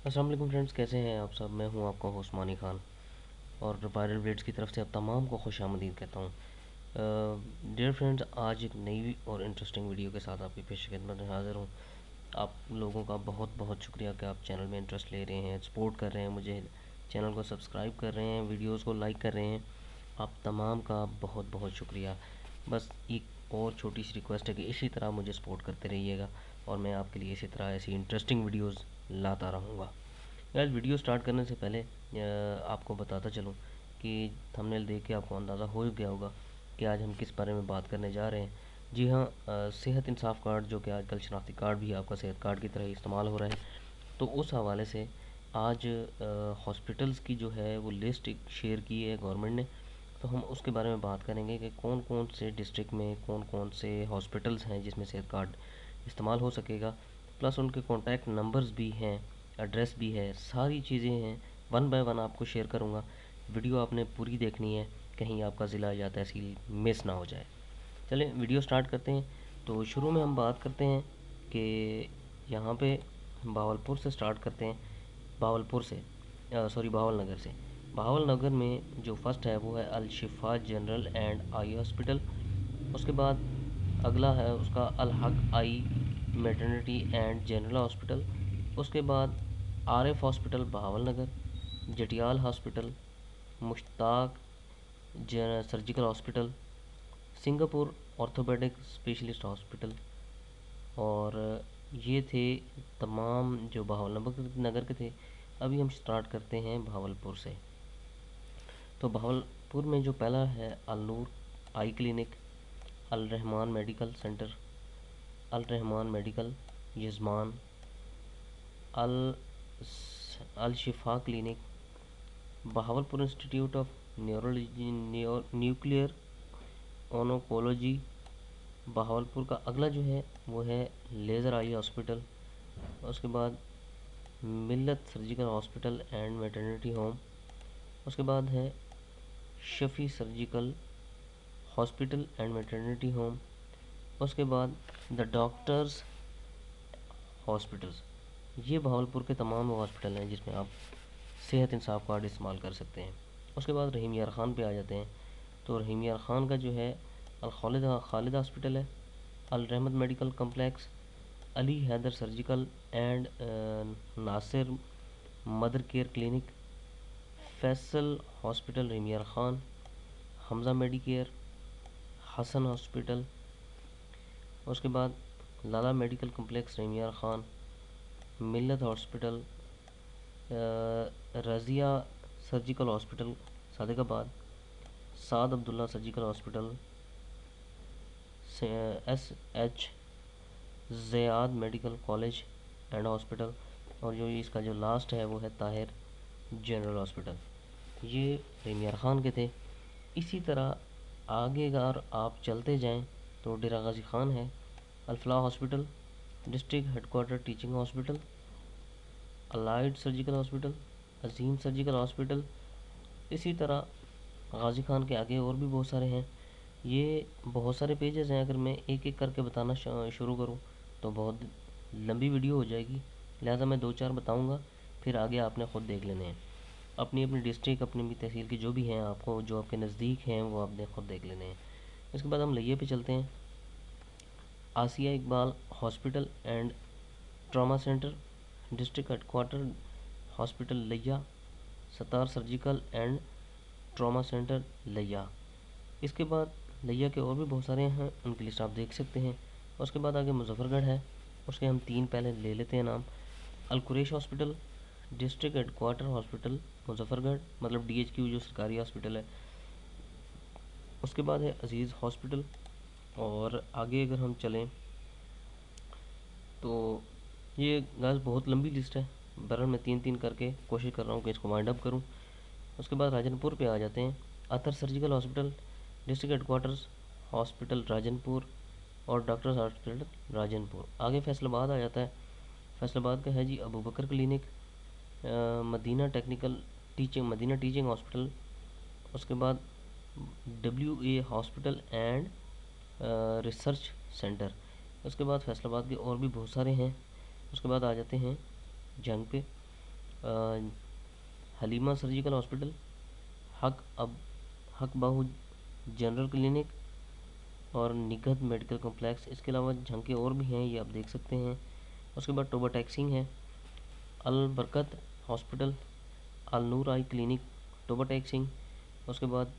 अस्सलाम वालेकुम फ्रेंड्स, कैसे हैं आप सब। मैं हूं आपका होस्ट मानी खान और वायरल ब्लेड्स की तरफ से आप तमाम को खुशामदीद कहता हूं। डियर फ्रेंड्स, आज एक नई और इंटरेस्टिंग वीडियो के साथ आपकी पेश खिदमत में हाज़िर हूं। आप लोगों का बहुत बहुत शुक्रिया कि आप चैनल में इंटरेस्ट ले रहे हैं, सपोर्ट कर रहे हैं मुझे, चैनल को सब्सक्राइब कर रहे हैं, वीडियोज़ को लाइक कर रहे हैं। आप तमाम का बहुत बहुत शुक्रिया। बस एक और छोटी सी रिक्वेस्ट है कि इसी तरह मुझे सपोर्ट करते रहिएगा और मैं आपके लिए इसी तरह ऐसी इंटरेस्टिंग वीडियोज़ लाता रहूँगा। यार, वीडियो स्टार्ट करने से पहले आपको बताता चलूँ कि थंबनेल देख के आपको अंदाज़ा हो गया होगा कि आज हम किस बारे में बात करने जा रहे हैं। जी हाँ, सेहत इंसाफ कार्ड, जो कि आजकल शनाख्ती कार्ड भी आपका सेहत कार्ड की तरह इस्तेमाल हो रहा है, तो उस हवाले से आज हॉस्पिटल्स की जो है वो लिस्ट एक शेयर की है गवर्नमेंट ने। तो हम उसके बारे में बात करेंगे कि कौन कौन से डिस्ट्रिक्ट में कौन कौन से हॉस्पिटल्स हैं जिसमें सेहत कार्ड इस्तेमाल हो सकेगा, प्लस उनके कॉन्टैक्ट नंबर्स भी हैं, एड्रेस भी है, सारी चीज़ें हैं। वन बाय वन आपको शेयर करूँगा। वीडियो आपने पूरी देखनी है, कहीं आपका ज़िला या तहसील मिस ना हो जाए। चलें वीडियो स्टार्ट करते हैं। तो शुरू में हम बात करते हैं कि यहाँ पे भावलपुर से स्टार्ट करते हैं। भावलपुर से सॉरी भावल नगर से। भावल नगर में जो फर्स्ट है वो है अल शिफा जनरल एंड आई हॉस्पिटल। उसके बाद अगला है उसका Al Haq eye maternity and general hospital. उसके बाद Arif hospital Bhawal Nagar, Jatiyal hospital, Mushtaq surgical hospital, Singapore orthopaedic specialist hospital. और ये थे तमाम जो भावल नगर के थे। अभी हम स्टार्ट करते हैं भावलपुर से। तो भावलपुर में जो पहला है Al Noor eye clinic, Al Rehman medical centre, Al Rehman medical यजमान, Al Al Shifa clinic, Bahawalpur institute of neurology nuclear oncology. Bahawalpur का अगला जो है वो है लेज़र आई हॉस्पिटल। उसके बाद मिल्लत surgical hospital and maternity home. उसके बाद है Shafi surgical hospital and maternity home. उसके बाद द डॉक्टर्स हॉस्पिटल्स। ये भावलपुर के तमाम हॉस्पिटल हैं जिसमें आप सेहत इंसाफ कार्ड इस्तेमाल कर सकते हैं। उसके बाद रहीम यार ख़ान पे आ जाते हैं। तो रहीम यार ख़ान का जो है अल खालिद हॉस्पिटल है, Al Rehmat medical complex, Ali Haider surgical and Nasir mother care clinic, Faisal hospital Rahim Yar Khan, Hamza Medicare, Hassan hospital. उसके बाद Lala medical complex Rahim Yar Khan, Millat hospital, Razia surgical hospital Sadiqabad, Saad Abdullah surgical hospital, S H Ziad medical college and hospital. और जो इसका जो लास्ट है वो है ताहिर जनरल हॉस्पिटल। ये प्रीमियर ख़ान के थे। इसी तरह आगे अगर आप चलते जाएं तो डेरा गाजी ख़ान है, Alfalah hospital, district headquarter teaching hospital, allied surgical hospital, Azeem surgical hospital. इसी तरह गाजी ख़ान के आगे और भी बहुत सारे हैं। ये बहुत सारे पेजेस हैं, अगर मैं एक एक करके बताना शुरू करूँ तो बहुत लंबी वीडियो हो जाएगी, लिहाजा मैं दो चार बताऊँगा, फिर आगे आपने ख़ुद देख लेने हैं। अपनी अपनी डिस्ट्रिक्ट, अपनी अपनी तहसील की जो भी हैं, आपको जो आपके नज़दीक हैं वो आपने ख़ुद देख लेने हैं। इसके बाद हम लिये पे चलते हैं। Asiya Iqbal hospital and trauma centre, district headquarter hospital Layyah, Sattar surgical and trauma centre Layyah. इसके बाद लिया के और भी बहुत सारे हैं, उनकी लिस्ट आप देख सकते हैं। उसके बाद आगे मुजफ्फरगढ़ है, उसके हम तीन पहले ले लेते हैं नाम। Al Quraish hospital, district headquarter hospital Muzaffargarh, मतलब DHQ जो सरकारी हॉस्पिटल है। उसके बाद है अजीज़ हॉस्पिटल। और आगे अगर हम चलें तो ये गाइस बहुत लंबी लिस्ट है, बहरहाल मैं तीन तीन करके कोशिश कर रहा हूँ कि इसको वाइंड अप करूँ। उसके बाद राजनपुर पे आ जाते हैं। Attar surgical hospital, district headquarters hospital Rajanpur और डॉक्टर्स हॉस्पिटल राजनपुर। आगे फैसलाबाद आ जाता है। फैसलाबाद का है जी अबू बकर क्लिनिक, मदीना टीचिंग हॉस्पिटल। उसके बाद WA hospital and research centre. उसके बाद फैसलाबाद के और भी बहुत सारे हैं। उसके बाद आ जाते हैं जंग पे। हलीमा सर्जिकल हॉस्पिटल, हक बाहू जनरल क्लिनिक और निगहत मेडिकल कम्प्लेक्स। इसके अलावा झंके और भी हैं, ये आप देख सकते हैं। उसके बाद टोबा टैक्सिंग है, अल बरकत हॉस्पिटल, अल Noor eye clinic, Toba taxing. उसके बाद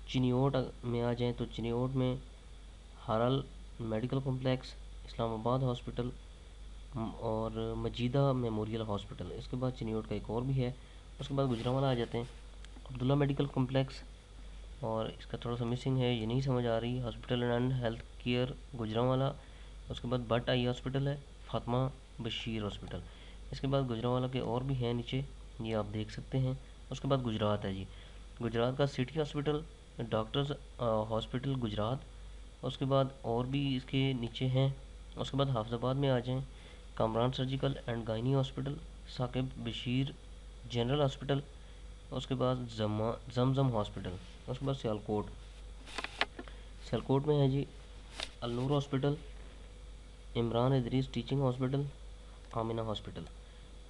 चिनियोट में आ जाएँ तो चिनियोट में हारल मेडिकल कम्प्लेक्स, इस्लामाबाद हॉस्पिटल और मजीदा मेमोरियल हॉस्पिटल। इसके बाद चिनियोट का एक और भी है। उसके बाद गुजरांवाला आ जाते हैं, अब्दुल्ला मेडिकल कम्प्लेक्स, और इसका थोड़ा सा मिसिंग है, ये नहीं समझ आ रही, hospital and health care Gujranwala. उसके बाद भट्ट आई हॉस्पिटल है, फातिमा बशीर हॉस्पिटल। इसके बाद गुजरांवाला के और भी हैं नीचे, ये आप देख सकते हैं। उसके बाद गुजरात है जी, गुजरात का city hospital, doctors hospital Gujarat. उसके बाद और भी इसके नीचे हैं। उसके बाद हाफिज़ाबाद में आ जाएँ, Kamran surgical and gynae hospital, Saqib Bashir general hospital. उसके बाद जमजम हॉस्पिटल। उसके बाद सियालकोट, सियालकोट में है जी Al Noor hospital, Imran Idris teaching hospital, Amina hospital.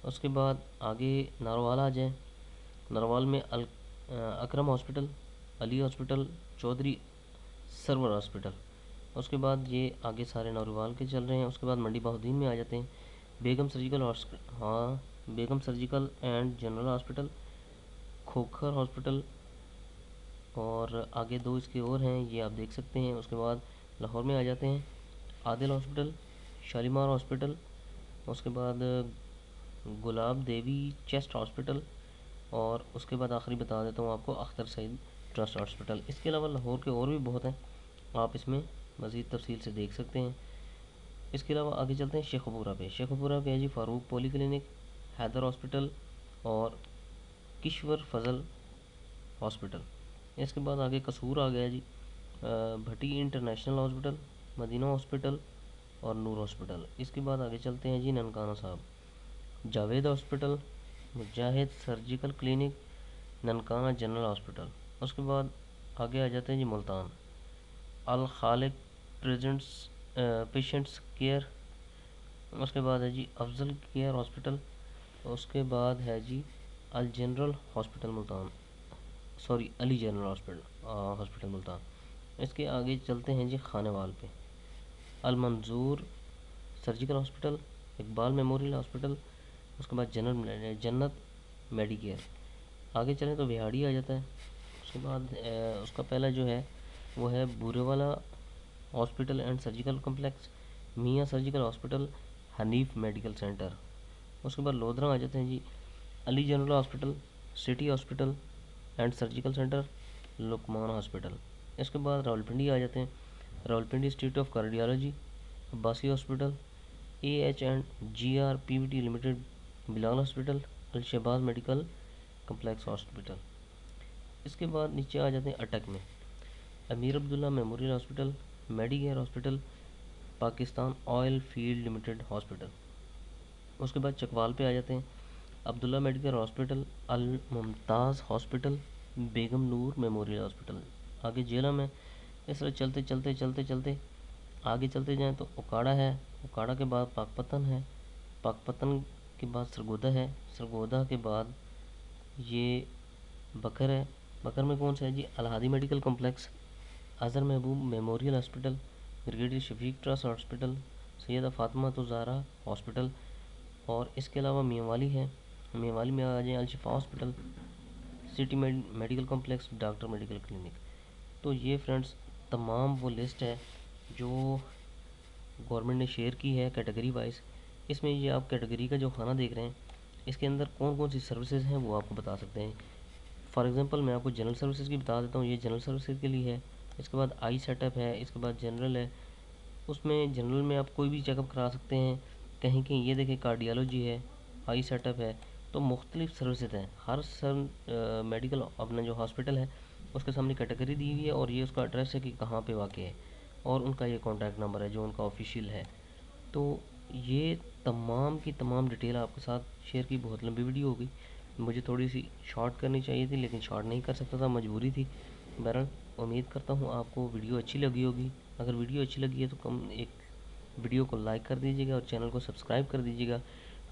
उसके बाद आगे नारवाल आ जाए, नारवाल में Akram hospital, Ali hospital, Chaudhry Sarwar hospital. उसके बाद ये आगे सारे नारवाल के चल रहे हैं। उसके बाद मंडी बहाउद्दीन में आ जाते हैं, बेगम सर्जिकल हाँ Begum surgical and general hospital, Khokhar hospital, और आगे दो इसके और हैं, ये आप देख सकते हैं। उसके बाद लाहौर में आ जाते हैं, आदिल हॉस्पिटल, शालीमार हॉस्पिटल। उसके बाद गुलाब देवी चेस्ट हॉस्पिटल, और उसके बाद आखिरी बता देता हूँ आपको, अख्तर सईद ट्रस्ट हॉस्पिटल। इसके अलावा लाहौर के और भी बहुत हैं, आप इसमें मज़ीद तफसील से देख सकते हैं। इसके अलावा आगे चलते हैं शेखपुरा पे। शेखपुरा पे है जी Farooq poly clinic, Haider hospital और किश्वर फजल हॉस्पिटल। इसके बाद आगे कसूर आ गया जी, भटी इंटरनेशनल हॉस्पिटल, मदीना हॉस्पिटल और नूर हॉस्पिटल। इसके बाद आगे चलते हैं जी Nankana Sahib, Javed hospital, Mujahid surgical clinic, Nankana general hospital. उसके बाद आगे आ जाते हैं जी मुल्तान, अल खालिक प्रेजेंट्स पेशेंट्स केयर। उसके बाद है जी अफजल केयर हॉस्पिटल। उसके बाद है जी Al general hospital Multan, sorry Ali general hospital Multan. इसके आगे चलते हैं जी खानेवाल पे, Al Manzoor surgical hospital, Iqbal memorial hospital. उसके बाद जन्नत मेडिकेयर। आगे चलें तो बिहाड़ी आ जाता है। उसके बाद उसका पहला जो है वो है Burewala hospital and surgical complex, Mian surgical hospital, Hanif medical centre. उसके बाद लोधरा आ जाते हैं जी, Ali general hospital, city hospital and surgical centre, Luqman hospital. इसके बाद रावलपिंडी आ जाते हैं, Rawalpindi institute of cardiology, Abbasi hospital, AH&GR limited, Bilal hospital, Al Shahbaz medical complex hospital. इसके बाद नीचे आ जाते हैं अटक में, Ameer Abdullah memorial hospital, medicare hospital, Pakistan oil field limited hospital. उसके बाद चकवाल पे आ जाते हैं, अब्दुल्ला मेडिकल हॉस्पिटल, अल मुमताज़ हॉस्पिटल, बेगम नूर मेमोरियल हॉस्पिटल। आगे जेलम है। इस तरह चलते चलते चलते चलते आगे चलते जाएं तो उकाड़ा है, उकाड़ा के बाद पाकपतन है, पाकपतन के बाद सरगोदा है, सरगोदा के बाद ये बकर है। बकर में कौन सा है जी, Alhadi medical complex, Azhar Mehboob memorial hospital, brigadier Shafiq trust hospital, Syeda Fatima तो ज़हरा हॉस्पिटल। और इसके अलावा मियांवाली है, मियांवाली में आ जाए Alshifa hospital, city medical complex, doctor medical clinic. तो ये फ्रेंड्स तमाम वो लिस्ट है जो गवर्नमेंट ने शेयर की है कैटेगरी वाइज। इसमें ये आप कैटेगरी का जो खाना देख रहे हैं, इसके अंदर कौन कौन सी सर्विसेज हैं वो आपको बता सकते हैं। फॉर एग्जांपल मैं आपको जनरल सर्विसेज की बता देता हूँ, ये जनरल सर्विसेज के लिए है। इसके बाद आई सेटअप है, इसके बाद जनरल है। उसमें जनरल में आप कोई भी चेकअप करा सकते हैं। कहीं कहीं ये देखें कार्डियोलॉजी है, आई सेटअप है, तो मुख्तलिफ सर्विसेज हैं। हर मेडिकल अपना जो हॉस्पिटल है उसके सामने कैटेगरी दी हुई है और ये उसका एड्रेस है कि कहाँ पे वाक़ है, और उनका ये कॉन्टैक्ट नंबर है जो उनका ऑफिशियल है। तो ये तमाम की तमाम डिटेल आपके साथ शेयर की। बहुत लंबी वीडियो हो गई, मुझे थोड़ी सी शॉर्ट करनी चाहिए थी लेकिन शॉर्ट नहीं कर सकता था, मजबूरी थी। बहरहाल उम्मीद करता हूँ आपको वीडियो अच्छी लगी होगी। अगर वीडियो अच्छी लगी है तो कम एक वीडियो को लाइक कर दीजिएगा और चैनल को सब्सक्राइब कर दीजिएगा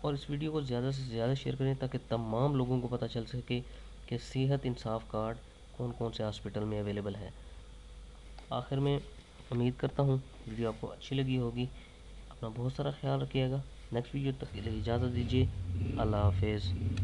और इस वीडियो को ज़्यादा से ज़्यादा शेयर करें ताकि तमाम लोगों को पता चल सके कि सेहत इंसाफ कार्ड कौन कौन से हॉस्पिटल में अवेलेबल है। आखिर में उम्मीद करता हूँ वीडियो आपको अच्छी लगी होगी। अपना बहुत सारा ख्याल रखिएगा। नेक्स्ट वीडियो तक के लिए इजाज़त दीजिए। अल्लाह हाफिज़।